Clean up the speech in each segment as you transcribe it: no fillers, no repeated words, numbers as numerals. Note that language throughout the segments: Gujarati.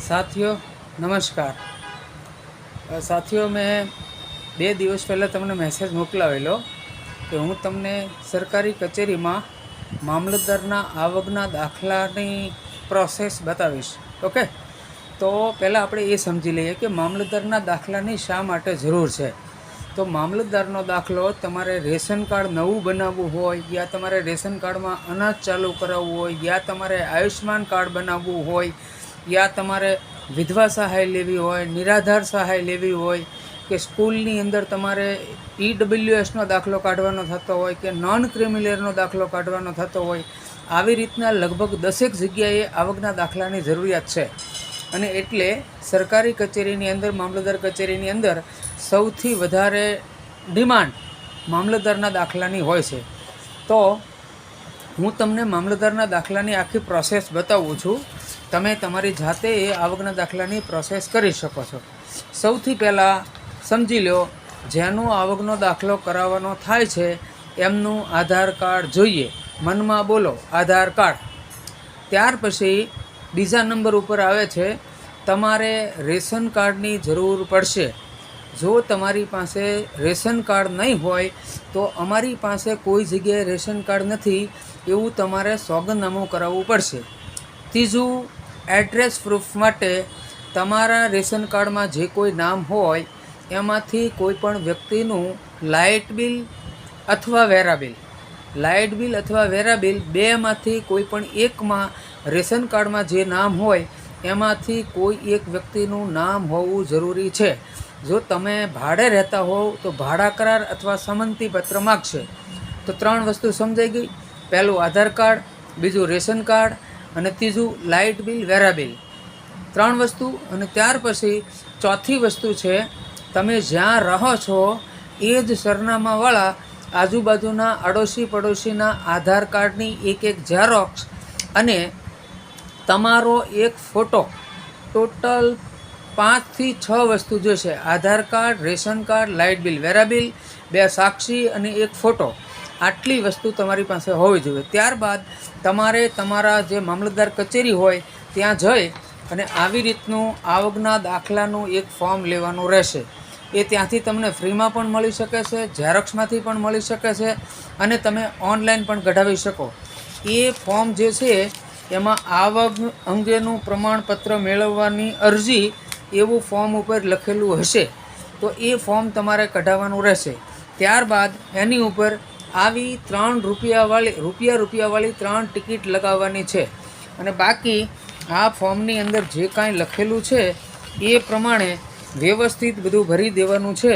સાથીઓ નમસ્કાર। સાથીઓ મેં 2 દિવસ પહેલાં તમને મેસેજ મોકલાવેલો કે હું તમને સરકારી કચેરીમાં મામલતદારના આવકના દાખલાની પ્રોસેસ બતાવીશ। ઓકે, તો પહેલાં આપણે એ સમજી લઈએ કે મામલતદારના દાખલાની શા માટે જરૂર છે। તો મામલતદારનો દાખલો તમારે રેશન કાર્ડ નવું બનાવવું હોય, યા તમારે રેશન કાર્ડમાં અનાજ ચાલુ કરાવવું હોય, યા તમારે આયુષ્યમાન કાર્ડ બનાવવું હોય, યા તમારે વિધવા સહાય લેવી હોય, નિરાધાર સહાય લેવી હોય, કે સ્કૂલની અંદર તમારે EWSનો દાખલો કાઢવાનો થતો હોય, કે નોન ક્રિમિનલનો દાખલો કાઢવાનો થતો હોય, આવી રીતના લગભગ 10 જગ્યાએ આવકના દાખલાની જરૂરિયાત છે। અને એટલે સરકારી કચેરીની અંદર, મામલતદાર કચેરીની અંદર સૌથી વધારે ડિમાન્ડ મામલતદારના દાખલાની હોય છે। તો હું તમને મામલતદારના દાખલાની આખી પ્રોસેસ બતાવું છું। તમે તમારી જાતે એ આવકના દાખલાની પ્રોસેસ કરી શકો છો। સૌથી પહેલાં સમજી લો, જેનો આવકનો દાખલો કરાવવાનો થાય છે એમનું આધાર કાર્ડ જોઈએ। મનમાં બોલો આધાર કાર્ડ। ત્યાર પછી બીજા નંબર ઉપર આવે છે તમારે રેશન કાર્ડની જરૂર પડશે। જો તમારી પાસે રેશન કાર્ડ નહીં હોય તો અમારી પાસે કોઈ જગ્યાએ રેશન કાર્ડ નથી એવું તમારે સોગંદનામું કરાવવું પડશે। ત્રીજું, એડ્રેસ પ્રૂફ માટે તમારા રેશન કાર્ડમાં જે કોઈ નામ હોય એમાંથી કોઈ પણ વ્યક્તિનું લાઇટ બિલ અથવા વેરા બિલ બેમાંથી કોઈ પણ એકમાં રેશન કાર્ડમાં જે નામ હોય એમાંથી કોઈ એક વ્યક્તિનું નામ હોવું જરૂરી છે। જો તમે ભાડે રહેતા હોવ તો ભાડા કરાર અથવા સંમતિ પત્ર માગશે। તો 3 વસ્તુ સમજાઈ ગઈ। પહેલું આધાર કાર્ડ, બીજું રેશન કાર્ડ, અને ત્રીજું લાઇટ બિલ, વેરા બિલ। 3 વસ્તુ। અને ત્યાર પછી ચોથી વસ્તુ છે તમે જ્યાં રહો છો એ જ સરનામાવાળા આજુબાજુના અડોશી પડોશીના આધાર કાર્ડની એક ઝેરોક્સ અને તમારો એક ફોટો। ટોટલ 5 થી 6 વસ્તુ જોઈશે। Aadhaar card, ration card, light bill, વેરા બિલ, 2 સાક્ષી અને એક ફોટો। આટલી વસ્તુ તમારી પાસે હોવી જોઈએ। ત્યારબાદ તમારે તમારા જે મામલતદાર કચેરી હોય ત્યાં જઈ અને આવી રીતનું આવકના દાખલાનું એક ફોર્મ લેવાનું રહેશે। એ ત્યાંથી તમને ફ્રીમાં પણ મળી શકે છે, ઝેરોક્સમાંથી પણ મળી શકે છે, અને તમે ઓનલાઈન પણ કઢાવી શકો। એ ફોર્મ જે છે એમાં આવક અંગેનું પ્રમાણપત્ર મેળવવાની અરજી એવું ફોર્મ ઉપર લખેલું હશે। તો એ ફોર્મ તમારે કઢાવવાનું રહેશે। ત્યારબાદ એની ઉપર આવી 3 રૂપિયાવાળી 3 ટિકિટ લગાવવાની છે। અને બાકી આ ફોર્મની અંદર જે કાંઈ લખેલું છે એ પ્રમાણે વ્યવસ્થિત બધું ભરી દેવાનું છે।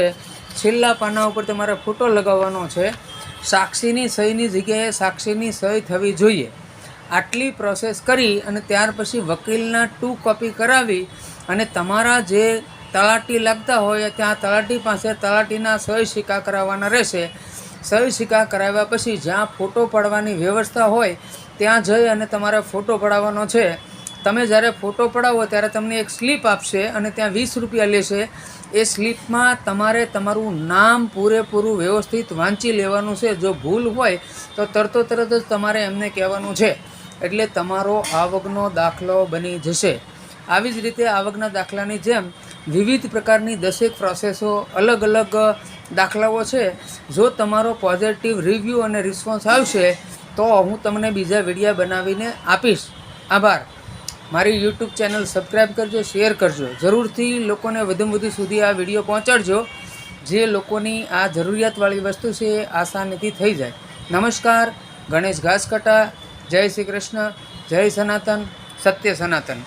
છેલ્લા પાના ઉપર તમારે ફોટો લગાવવાનો છે। સાક્ષીની સહીની જગ્યાએ સાક્ષીની સહી થવી જોઈએ। આટલી પ્રોસેસ કરી અને ત્યાર પછી વકીલના 2 કોપી કરાવી અને તમારા જે તલાટી લાગતા હોય ત્યાં તલાટી પાસે તલાટીના સહી સિક્કા કરાવવાના રહેશે। સહી સિક્કા કરાવ્યા પછી જ્યાં ફોટો પાડવાની વ્યવસ્થા હોય ત્યાં જઈ અને તમારે ફોટો પડાવવાનો છે। તમે જ્યારે ફોટો પડાવો ત્યારે તમને એક સ્લીપ આપશે અને ત્યાં 20 રૂપિયા લેશે। એ સ્લીપમાં તમારે તમારું નામ પૂરેપૂરું વ્યવસ્થિત વાંચી લેવાનું છે। જો ભૂલ હોય તો તરત જ તમારે એમને કહેવાનું છે, એટલે તમારો આવકનો દાખલો બની જશે। આવી જ રીતે આવકના દાખલાની જેમ વિવિધ પ્રકારની 10 પ્રોસેસો, અલગ અલગ દાખલાઓ છે। જો તમારો પોઝિટિવ રિવ્યૂ અને રિસ્પોન્સ આવશે તો હું તમને બીજા વિડીયો બનાવીને આપીશ। આભાર। મારી યુટ્યુબ ચેનલ સબસ્ક્રાઈબ કરજો, શેર કરજો। જરૂરથી લોકોને વધુમાં વધુ સુધી આ વિડીયો પહોંચાડજો, જે લોકોની આ જરૂરિયાતવાળી વસ્તુ છે એ આસાનીથી થઈ જાય। નમસ્કાર। ગણેશ ઘાસકટા। જય શ્રી કૃષ્ણ। જય સનાતન। સત્ય સનાતન।